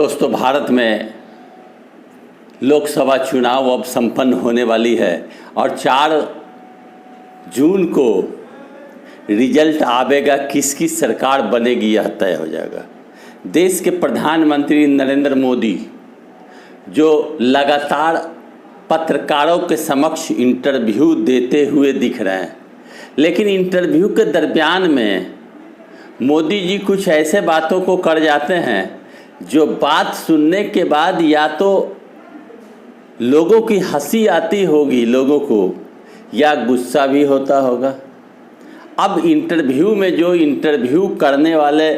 दोस्तों, भारत में लोकसभा चुनाव अब संपन्न होने वाली है और 4 जून को रिजल्ट आवेगा, किसकी सरकार बनेगी यह तय हो जाएगा। देश के प्रधानमंत्री नरेंद्र मोदी जो लगातार पत्रकारों के समक्ष इंटरव्यू देते हुए दिख रहे हैं, लेकिन इंटरव्यू के दरमियान में मोदी जी कुछ ऐसे बातों को कर जाते हैं जो बात सुनने के बाद या तो लोगों की हंसी आती होगी लोगों को, या गुस्सा भी होता होगा। अब इंटरव्यू में जो इंटरव्यू करने वाले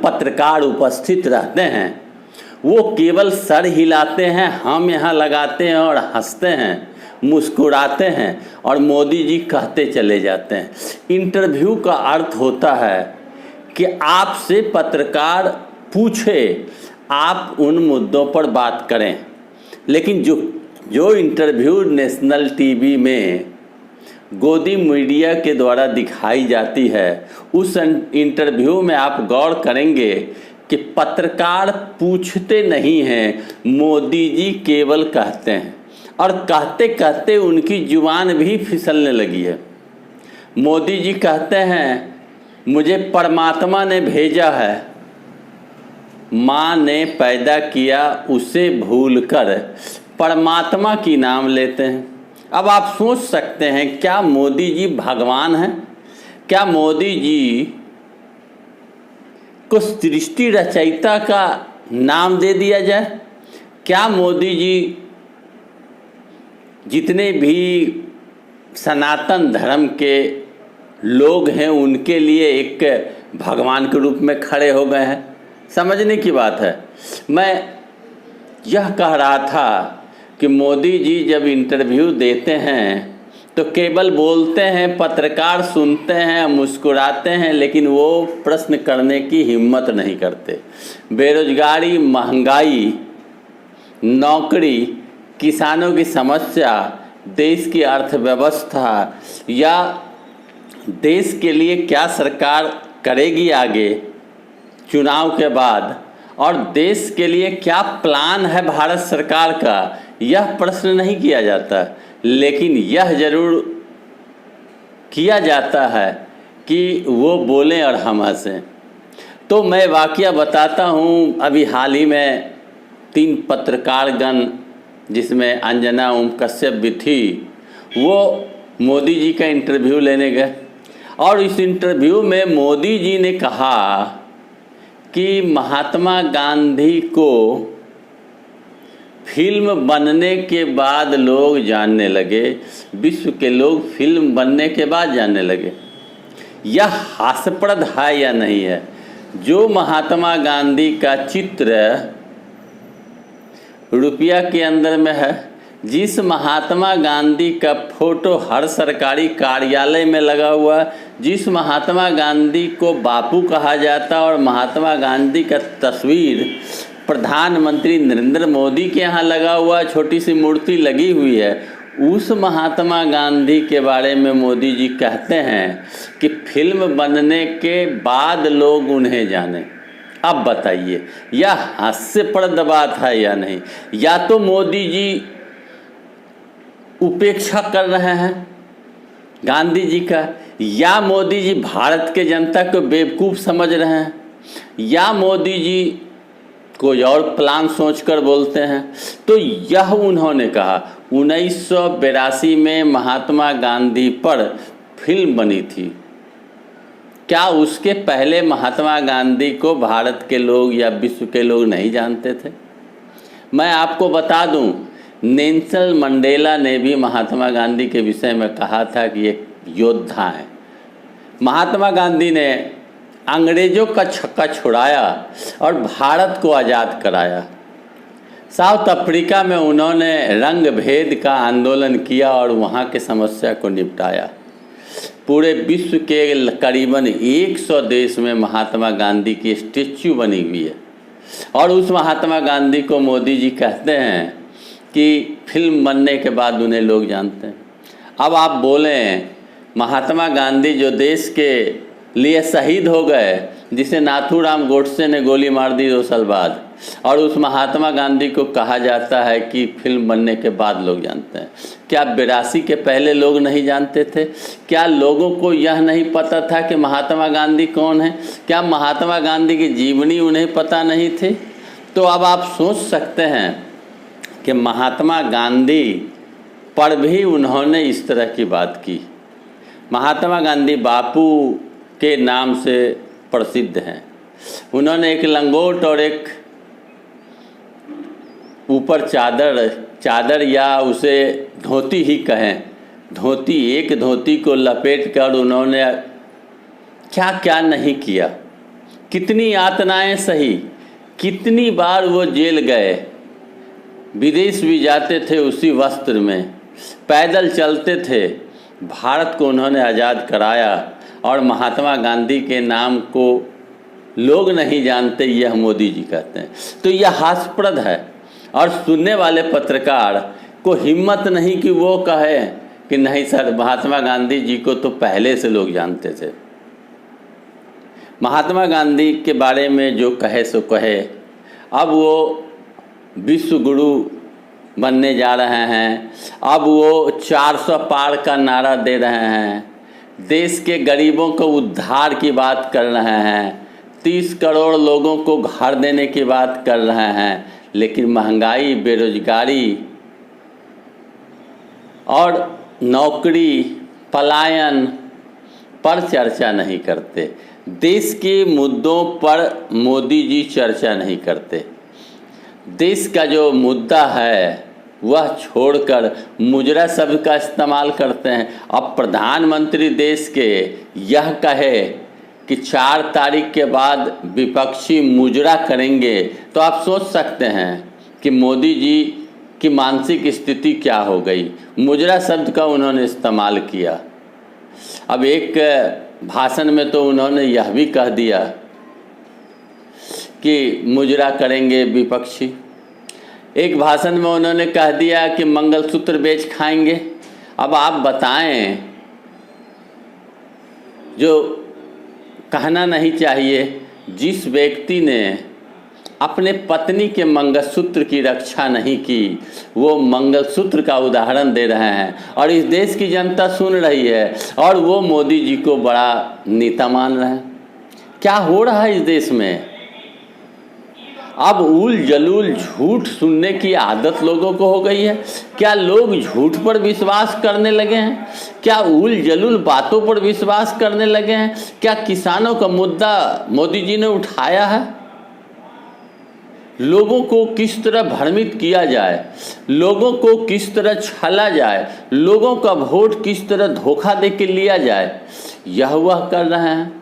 पत्रकार उपस्थित रहते हैं वो केवल सर हिलाते हैं, हम यहाँ लगाते हैं और हंसते हैं, मुस्कुराते हैं और मोदी जी कहते चले जाते हैं। इंटरव्यू का अर्थ होता है कि आपसे पत्रकार पूछे, आप उन मुद्दों पर बात करें। लेकिन जो इंटरव्यू नेशनल टीवी में गोदी मीडिया के द्वारा दिखाई जाती है, उस इंटरव्यू में आप गौर करेंगे कि पत्रकार पूछते नहीं हैं, मोदी जी केवल कहते हैं और कहते कहते उनकी जुबान भी फिसलने लगी है। मोदी जी कहते हैं, मुझे परमात्मा ने भेजा है, माँ ने पैदा किया उसे भूलकर परमात्मा की नाम लेते हैं। अब आप सोच सकते हैं, क्या मोदी जी भगवान हैं? क्या मोदी जी को सृष्टि रचयिता का नाम दे दिया जाए? क्या मोदी जी जितने भी सनातन धर्म के लोग हैं उनके लिए एक भगवान के रूप में खड़े हो गए हैं? समझने की बात है। मैं यह कह रहा था कि मोदी जी जब इंटरव्यू देते हैं तो केवल बोलते हैं, पत्रकार सुनते हैं, मुस्कुराते हैं, लेकिन वो प्रश्न करने की हिम्मत नहीं करते। बेरोजगारी, महंगाई, नौकरी, किसानों की समस्या, देश की अर्थव्यवस्था या देश के लिए क्या सरकार करेगी आगे चुनाव के बाद, और देश के लिए क्या प्लान है भारत सरकार का, यह प्रश्न नहीं किया जाता। लेकिन यह जरूर किया जाता है कि वो बोलें और हम हंसें। तो मैं वाकया बताता हूँ। अभी हाल ही में 3 पत्रकारगण, जिसमें अंजना ओम कश्यप भी थी, वो मोदी जी का इंटरव्यू लेने गए और इस इंटरव्यू में मोदी जी ने कहा कि महात्मा गांधी को फिल्म बनने के बाद लोग जानने लगे, विश्व के लोग फिल्म बनने के बाद जानने लगे। यह हास्यप्रद है या नहीं है? जो महात्मा गांधी का चित्र रुपया के अंदर में है, जिस महात्मा गांधी का फोटो हर सरकारी कार्यालय में लगा हुआ, जिस महात्मा गांधी को बापू कहा जाता और महात्मा गांधी का तस्वीर प्रधानमंत्री नरेंद्र मोदी के यहाँ लगा हुआ, छोटी सी मूर्ति लगी हुई है, उस महात्मा गांधी के बारे में मोदी जी कहते हैं कि फिल्म बनने के बाद लोग उन्हें जाने। अब बताइए, यह हास्यप्रद बात है या नहीं? या तो मोदी जी उपेक्षा कर रहे हैं गांधी जी का, या मोदी जी भारत के जनता को बेवकूफ़ समझ रहे हैं, या मोदी जी कोई और प्लान सोचकर बोलते हैं। तो यह उन्होंने कहा। 1982 में महात्मा गांधी पर फिल्म बनी थी। क्या उसके पहले महात्मा गांधी को भारत के लोग या विश्व के लोग नहीं जानते थे? मैं आपको बता दूं, नेल्सन मंडेला ने भी महात्मा गांधी के विषय में कहा था कि एक योद्धा हैं। महात्मा गांधी ने अंग्रेज़ों का छक्का छुड़ाया और भारत को आज़ाद कराया। साउथ अफ्रीका में उन्होंने रंग भेद का आंदोलन किया और वहाँ के समस्या को निपटाया। पूरे विश्व के करीबन 100 देश में महात्मा गांधी की स्टैच्यू बनी हुई है और उस महात्मा गांधी को मोदी जी कहते हैं कि फिल्म बनने के बाद उन्हें लोग जानते हैं। अब आप बोलें, महात्मा गांधी जो देश के लिए शहीद हो गए, जिसे नाथूराम गोडसे ने गोली मार दी 2 साल बाद। और उस महात्मा गांधी को कहा जाता है कि फिल्म बनने के बाद लोग जानते हैं। क्या 82 के पहले लोग नहीं जानते थे? क्या लोगों को यह नहीं पता था कि महात्मा गांधी कौन है? क्या महात्मा गांधी की जीवनी उन्हें पता नहीं थी? तो अब आप सोच सकते हैं कि महात्मा गांधी पर भी उन्होंने इस तरह की बात की। महात्मा गांधी बापू के नाम से प्रसिद्ध हैं। उन्होंने एक लंगोट और एक ऊपर चादर या उसे धोती ही कहें, एक धोती को लपेट कर उन्होंने क्या क्या नहीं किया, कितनी यातनाएं सही, कितनी बार वो जेल गए, विदेश भी जाते थे उसी वस्त्र में, पैदल चलते थे, भारत को उन्होंने आज़ाद कराया। और महात्मा गांधी के नाम को लोग नहीं जानते, यह मोदी जी कहते हैं। तो यह हास्यप्रद है। और सुनने वाले पत्रकार को हिम्मत नहीं कि वो कहे कि नहीं सर, महात्मा गांधी जी को तो पहले से लोग जानते थे। महात्मा गांधी के बारे में जो कहे सो कहे। अब वो विश्व गुरु बनने जा रहे हैं। अब वो 400 पार का नारा दे रहे हैं। देश के गरीबों को उद्धार की बात कर रहे हैं। 30 करोड़ लोगों को घर देने की बात कर रहे हैं। लेकिन महंगाई, बेरोजगारी और नौकरी, पलायन पर चर्चा नहीं करते। देश के मुद्दों पर मोदी जी चर्चा नहीं करते। देश का जो मुद्दा है वह छोड़कर मुजरा शब्द का इस्तेमाल करते हैं। अब प्रधानमंत्री देश के यह कहे कि 4 तारीख के बाद विपक्षी मुजरा करेंगे, तो आप सोच सकते हैं कि मोदी जी की मानसिक स्थिति क्या हो गई। मुजरा शब्द का उन्होंने इस्तेमाल किया। अब एक भाषण में तो उन्होंने यह भी कह दिया कि मुजरा करेंगे विपक्षी। एक भाषण में उन्होंने कह दिया कि मंगलसूत्र बेच खाएंगे। अब आप बताएं, जो कहना नहीं चाहिए, जिस व्यक्ति ने अपने पत्नी के मंगलसूत्र की रक्षा नहीं की, वो मंगलसूत्र का उदाहरण दे रहे हैं और इस देश की जनता सुन रही है और वो मोदी जी को बड़ा नेता मान रहे हैं। क्या हो रहा है इस देश में? अब उल जलूल झूठ सुनने की आदत लोगों को हो गई है। क्या लोग झूठ पर विश्वास करने लगे हैं? क्या उल जलूल बातों पर विश्वास करने लगे हैं? क्या किसानों का मुद्दा मोदी जी ने उठाया है? लोगों को किस तरह भ्रमित किया जाए, लोगों को किस तरह छला जाए, लोगों का वोट किस तरह धोखा दे के लिया जाए, यह वह कर रहे हैं।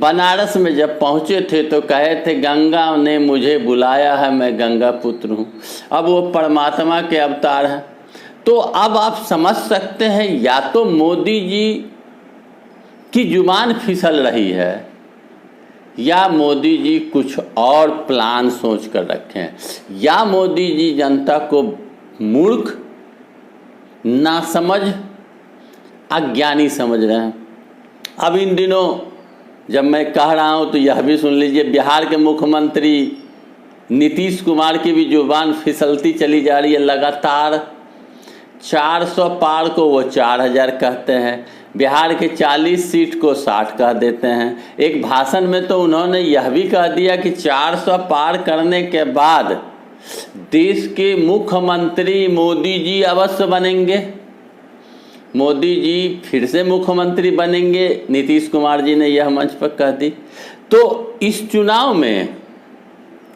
बनारस में जब पहुँचे थे तो कहे थे गंगा ने मुझे बुलाया है, मैं गंगा पुत्र हूँ। अब वो परमात्मा के अवतार हैं। तो अब आप समझ सकते हैं, या तो मोदी जी की जुबान फिसल रही है या मोदी जी कुछ और प्लान सोच कर रखे हैं, या मोदी जी जनता को मूर्ख, नासमझ, अज्ञानी समझ रहे हैं। अब इन दिनों जब मैं कह रहा हूँ तो यह भी सुन लीजिए, बिहार के मुख्यमंत्री नीतीश कुमार की भी जुबान फिसलती चली जा रही है लगातार। 400 पार को वो 4000 कहते हैं, बिहार के 40 सीट को 60 कह देते हैं। एक भाषण में तो उन्होंने यह भी कह दिया कि 400 पार करने के बाद देश के मुख्यमंत्री मोदी जी अवश्य बनेंगे। मोदी जी फिर से मुख्यमंत्री बनेंगे, नीतीश कुमार जी ने यह मंच पर कह दी। तो इस चुनाव में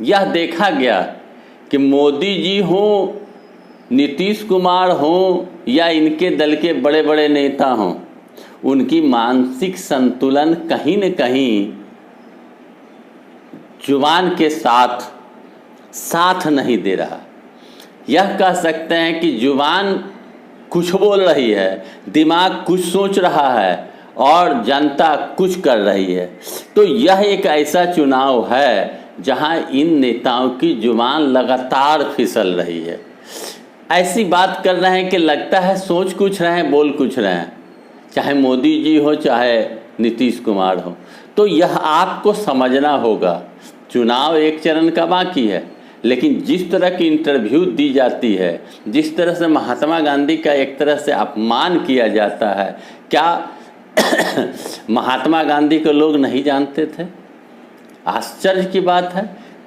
यह देखा गया कि मोदी जी हों, नीतीश कुमार हों या इनके दल के बड़े बड़े नेता हों, उनकी मानसिक संतुलन कहीं न कहीं जुबान के साथ नहीं दे रहा। यह कह सकते हैं कि जुबान कुछ बोल रही है, दिमाग कुछ सोच रहा है और जनता कुछ कर रही है। तो यह एक ऐसा चुनाव है जहां इन नेताओं की जुबान लगातार फिसल रही है। ऐसी बात कर रहे हैं कि लगता है सोच कुछ रहे हैं, बोल कुछ रहे हैं। चाहे मोदी जी हो, चाहे नीतीश कुमार हो। तो यह आपको समझना होगा, चुनाव एक चरण का बाकी है, लेकिन जिस तरह की इंटरव्यू दी जाती है, जिस तरह से महात्मा गांधी का एक तरह से अपमान किया जाता है, क्या महात्मा गांधी को लोग नहीं जानते थे? आश्चर्य की बात है।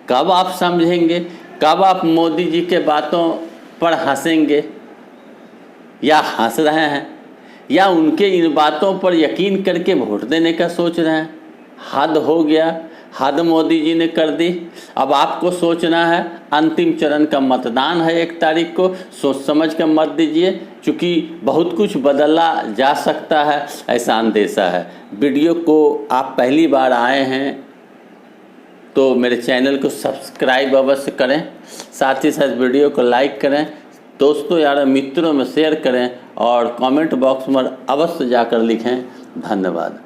कब आप समझेंगे, कब आप मोदी जी के बातों पर हंसेंगे या हंस रहे हैं, या उनके इन बातों पर यकीन करके वोट देने का सोच रहे हैं? हद हो गया, हद मोदी जी ने कर दी। अब आपको सोचना है, अंतिम चरण का मतदान है 1 तारीख को, सोच समझ कर मत दीजिए, क्योंकि बहुत कुछ बदला जा सकता है, ऐसा अंदेशा है। वीडियो को आप पहली बार आए हैं तो मेरे चैनल को सब्सक्राइब अवश्य करें, साथ ही साथ वीडियो को लाइक करें, दोस्तों यार मित्रों में शेयर करें और कमेंट बॉक्स में अवश्य जाकर लिखें। धन्यवाद।